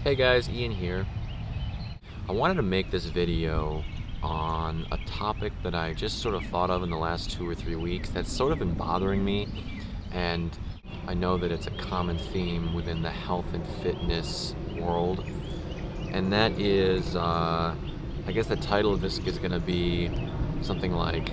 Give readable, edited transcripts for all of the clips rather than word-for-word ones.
Hey guys, Ian here. I wanted to make this video on a topic that I just sort of thought of in the last 2 or 3 weeks that's sort of been bothering me, and I know that it's a common theme within the health and fitness world, and that is, I guess the title of this is going to be something like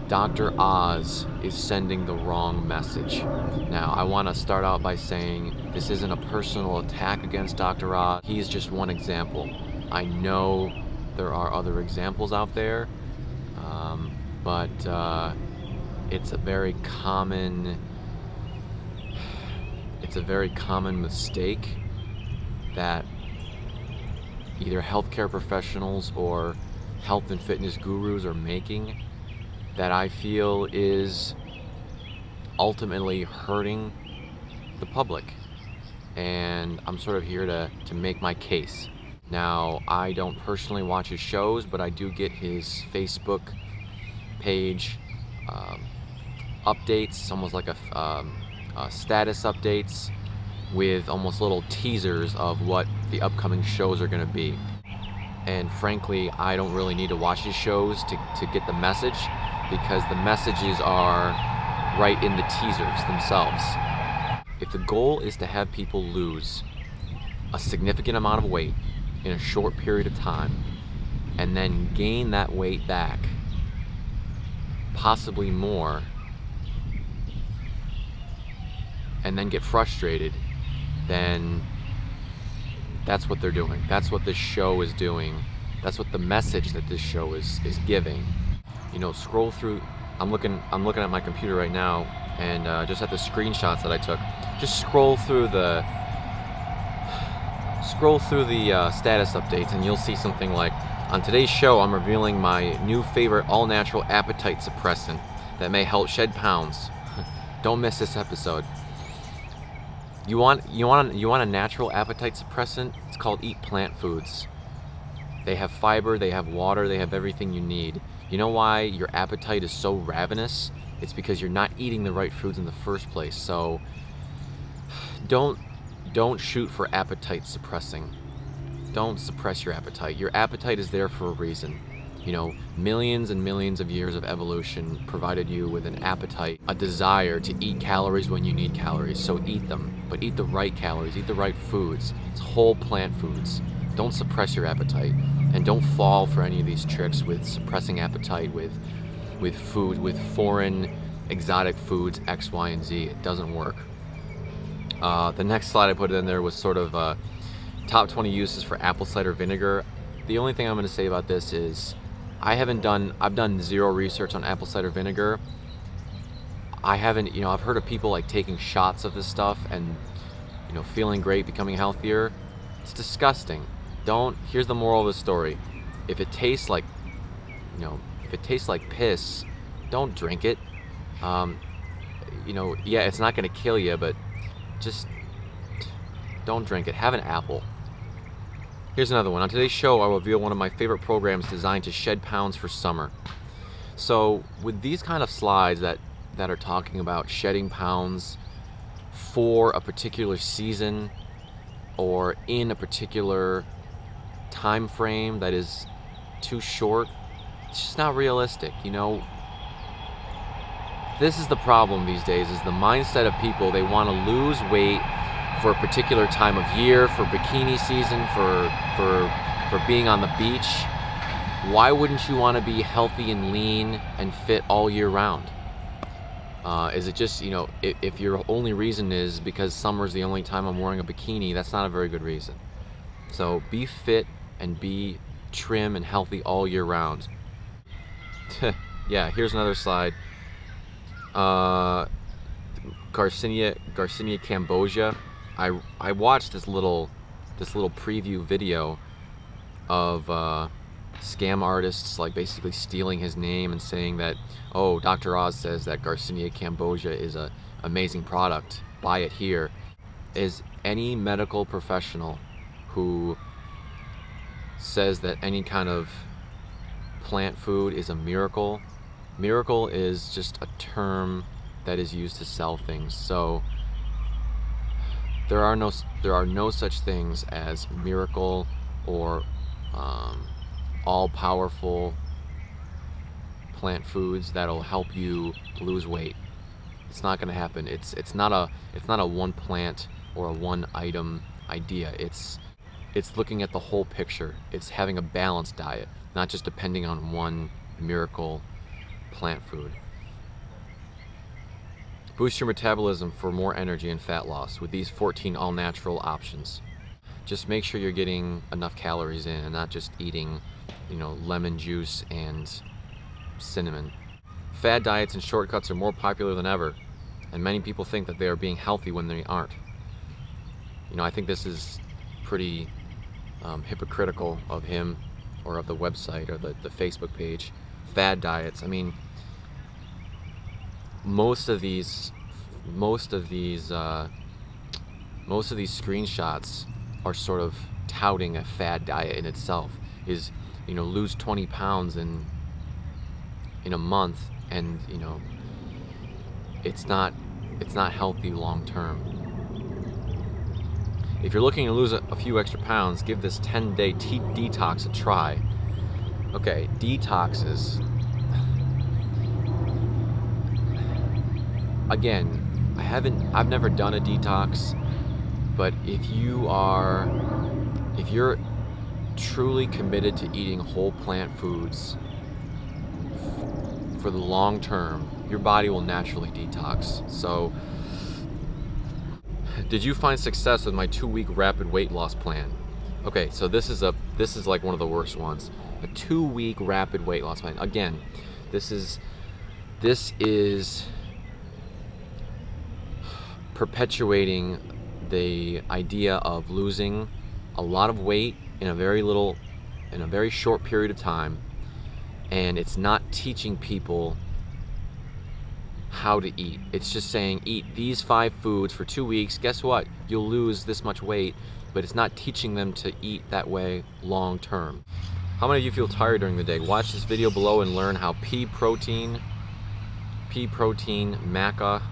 Dr. Oz is sending the wrong message. Now, I want to start out by saying this isn't a personal attack against Dr. Oz. He's just one example. I know there are other examples out there, but it's a very common mistake that either healthcare professionals or health and fitness gurus are making, that I feel is ultimately hurting the public. And I'm sort of here to make my case. Now, I don't personally watch his shows, but I do get his Facebook page updates, almost like a status updates with almost little teasers of what the upcoming shows are going to be. And frankly, I don't really need to watch his shows to get the message, because the messages are right in the teasers themselves. If the goal is to have people lose a significant amount of weight in a short period of time and then gain that weight back, possibly more, and then get frustrated, then that's what they're doing. That's what this show is doing. That's what the message that this show is giving. You know, scroll through. I'm looking at my computer right now, and just at the screenshots that I took. Just scroll through the status updates, and you'll see something like, on today's show, I'm revealing my new favorite all-natural appetite suppressant that may help shed pounds. Don't miss this episode. You want a natural appetite suppressant? It's called Eat Plant Foods. They have fiber, they have water, they have everything you need. You know why your appetite is so ravenous? It's because you're not eating the right foods in the first place. So don't shoot for appetite suppressing. Don't suppress your appetite. Your appetite is there for a reason. You know, millions and millions of years of evolution provided you with an appetite, a desire to eat calories when you need calories. So eat them, but eat the right calories, eat the right foods. It's whole plant foods. Don't suppress your appetite, and don't fall for any of these tricks with suppressing appetite with food, with foreign exotic foods X, Y, and Z. It doesn't work. The next slide I put in there was sort of top 20 uses for apple cider vinegar. The only thing I'm going to say about this is I've done zero research on apple cider vinegar. I've heard of people like taking shots of this stuff and, you know, feeling great, becoming healthier. It's disgusting. Here's the moral of the story. If it tastes like piss, don't drink it. Yeah, it's not gonna kill you, but just don't drink it. Have an apple. Here's another one. On today's show, I'll reveal one of my favorite programs designed to shed pounds for summer. So with these kind of slides that are talking about shedding pounds for a particular season or in a particular time frame that is too short, it's just not realistic. You know, this is the problem these days, is the mindset of people. They want to lose weight for a particular time of year, for bikini season, for being on the beach. Why wouldn't you want to be healthy and lean and fit all year round? Is it just, you know, if your only reason is because summer's the only time I'm wearing a bikini, that's not a very good reason. So be fit and be trim and healthy all year round. Yeah, here's another slide. Garcinia cambogia. I watched this little preview video of scam artists like basically stealing his name and saying that, oh, Dr. Oz says that Garcinia cambogia is an amazing product, buy it here. Is any medical professional who says that any kind of plant food is a miracle is just a term that is used to sell things. So there are no such things as miracle or all-powerful plant foods that'll help you lose weight. It's not going to happen. It's not a one plant or a one item idea. It's looking at the whole picture. It's having a balanced diet, not just depending on one miracle plant food. Boost your metabolism for more energy and fat loss with these 14 all-natural options. Just make sure you're getting enough calories in and not just eating, lemon juice and cinnamon. Fad diets and shortcuts are more popular than ever, and many people think that they are being healthy when they aren't. I think this is pretty hypocritical of him or of the website or the Facebook page. Fad diets. I mean, most of these screenshots are sort of touting a fad diet in itself. Is lose 20 pounds in a month, and it's not healthy long term. If you're looking to lose a few extra pounds, give this 10-day detox a try. Okay, detoxes. Again, I've never done a detox, but if you're truly committed to eating whole plant foods for the long term, your body will naturally detox. So, did you find success with my 2-week rapid weight loss plan? Okay, so this is like one of the worst ones. A 2-week rapid weight loss plan. Again, this is perpetuating the idea of losing a lot of weight in a very short period of time, and it's not teaching people how to eat. It's just saying eat these 5 foods for 2 weeks. Guess what? You'll lose this much weight, but it's not teaching them to eat that way long term. How many of you feel tired during the day? Watch this video below and learn how pea protein, maca,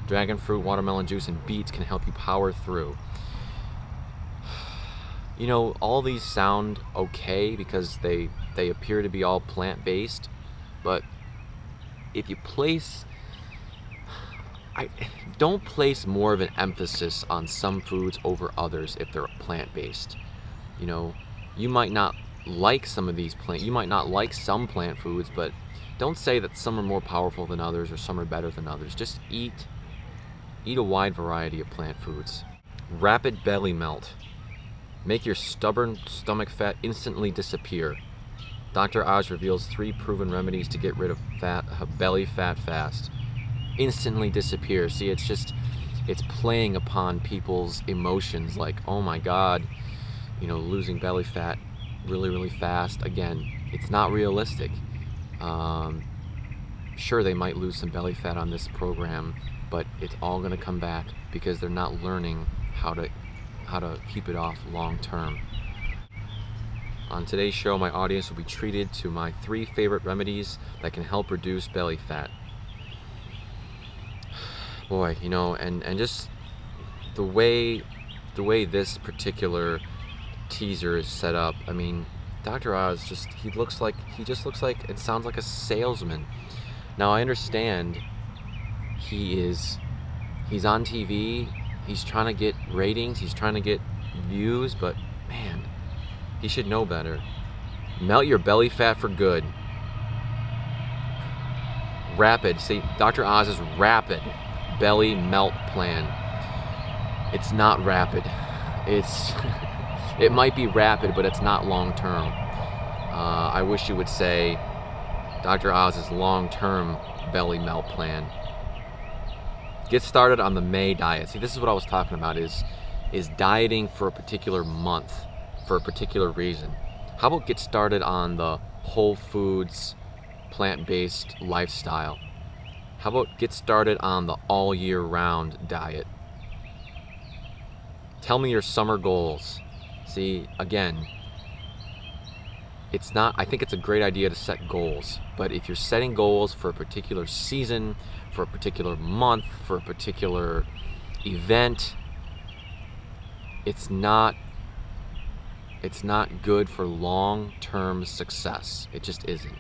dragon fruit, watermelon juice, and beets can help you power through. All these sound okay because they appear to be all plant-based, but if you don't place more of an emphasis on some foods over others if they're plant-based. You might not like some plant foods, but don't say that some are more powerful than others or some are better than others. Just eat a wide variety of plant foods. Rapid belly melt. Make your stubborn stomach fat instantly disappear. Dr. Oz reveals 3 proven remedies to get rid of belly fat fast. Instantly disappear. See, it's playing upon people's emotions, like, oh my God, losing belly fat really, really fast. Again, it's not realistic. Sure, they might lose some belly fat on this program, but it's all going to come back because they're not learning how to keep it off long term. On today's show, my audience will be treated to my 3 favorite remedies that can help reduce belly fat. Boy, and just the way this particular teaser is set up, I mean, Dr. Oz just looks like and sounds like a salesman. Now, I understand he's on TV, he's trying to get ratings, he's trying to get views, but man, he should know better. Melt your belly fat for good. Rapid. See, Dr. Oz's rapid belly melt plan. It's not rapid. It might be rapid, but it's not long term. I wish you would say Dr. Oz's long-term belly melt plan. Get started on the May diet. See, this is what I was talking about, is dieting for a particular month, for a particular reason. How about get started on the whole foods, plant-based lifestyle? How about get started on the all year round diet? Tell me your summer goals. See, again, I think it's a great idea to set goals, but if you're setting goals for a particular season, for a particular month, for a particular event, it's not good for long-term success. It just isn't.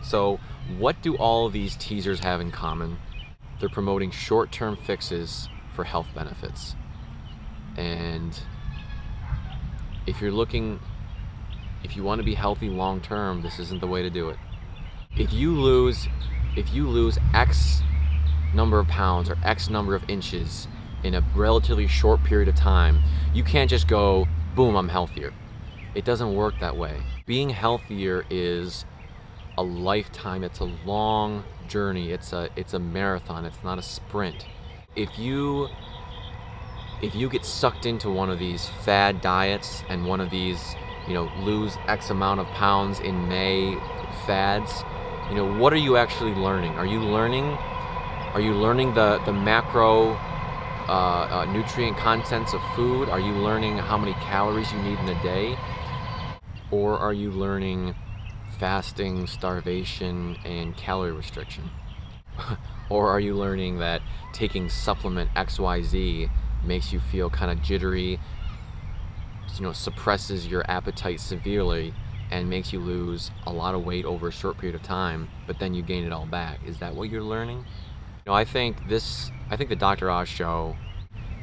So what do all of these teasers have in common? They're promoting short-term fixes for health benefits. And if you want to be healthy long-term, this isn't the way to do it. If you lose X number of pounds or X number of inches in a relatively short period of time, you can't just go, boom, I'm healthier. It doesn't work that way. Being healthier is a lifetime. It's a long journey. It's a marathon. It's not a sprint. If you get sucked into one of these fad diets and one of these, lose X amount of pounds in May fads, what are you actually learning? Are you learning the macro nutrient contents of food? Are you learning how many calories you need in a day? Or are you learning fasting, starvation, and calorie restriction? Or are you learning that taking supplement XYZ makes you feel kind of jittery, suppresses your appetite severely, and makes you lose a lot of weight over a short period of time, but then you gain it all back? Is that what you're learning? I think the Dr. Oz show,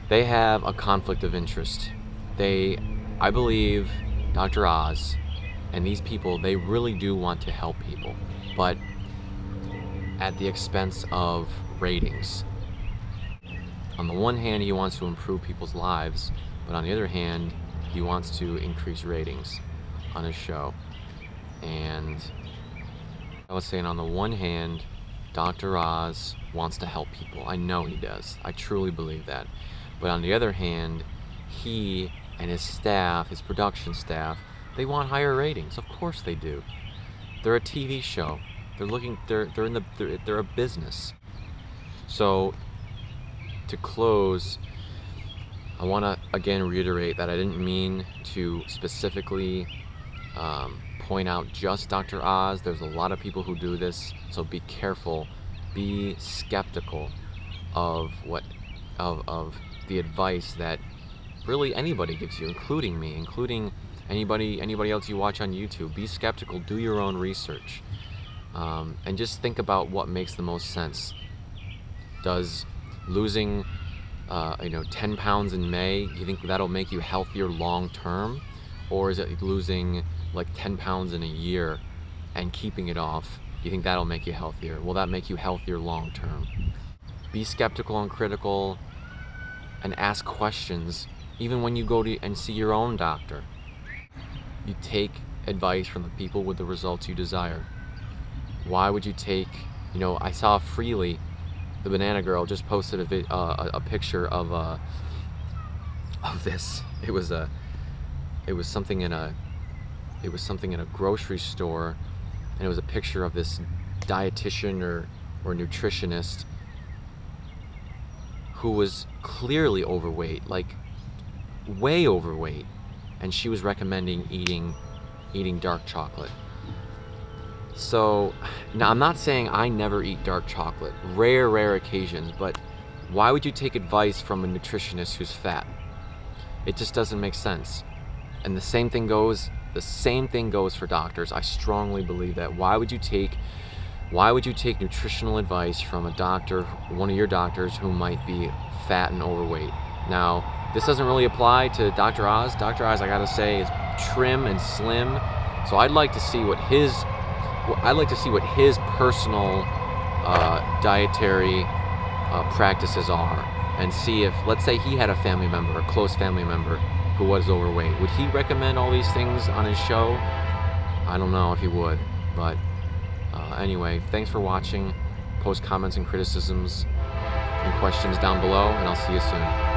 they have a conflict of interest. I believe Dr. Oz and these people, they really do want to help people, but at the expense of ratings. On the one hand, he wants to improve people's lives, but on the other hand, he wants to increase ratings on his show. And I was saying, on the one hand, Dr. Oz wants to help people. I know he does. I truly believe that. But on the other hand, he and his staff, his production staff, they want higher ratings. Of course they do. They're a TV show. They're a business. So to close, I want to again reiterate that I didn't mean to specifically point out just Dr. Oz. There's a lot of people who do this, so be careful. Be skeptical of the advice that really anybody gives you, including me, including anybody else you watch on YouTube. Be skeptical. Do your own research, and just think about what makes the most sense. Does losing 10 pounds in May, you think that'll make you healthier long term? Or is it losing like 10 pounds in a year and keeping it off, you think that'll make you healthier? Will that make you healthier long term? Be skeptical and critical, and ask questions. Even when you go to and see your own doctor, you take advice from the people with the results you desire. Why would you take, I saw Freely, the banana girl, just posted a picture of this. It was something in a grocery store, and it was a picture of this dietitian or nutritionist who was clearly overweight, like way overweight, and she was recommending eating dark chocolate. So now, I'm not saying I never eat dark chocolate, rare occasions, but why would you take advice from a nutritionist who's fat? It just doesn't make sense. And the same thing goes for doctors. I strongly believe that. Why would you take nutritional advice from a doctor, one of your doctors who might be fat and overweight? Now, this doesn't really apply to Dr. Oz. Dr. Oz, I gotta say, is trim and slim. So I'd like to see what his personal dietary practices are, and see if, let's say he had a family member, a close family member, who was overweight. Would he recommend all these things on his show? I don't know if he would, but anyway, thanks for watching. Post comments and criticisms and questions down below, and I'll see you soon.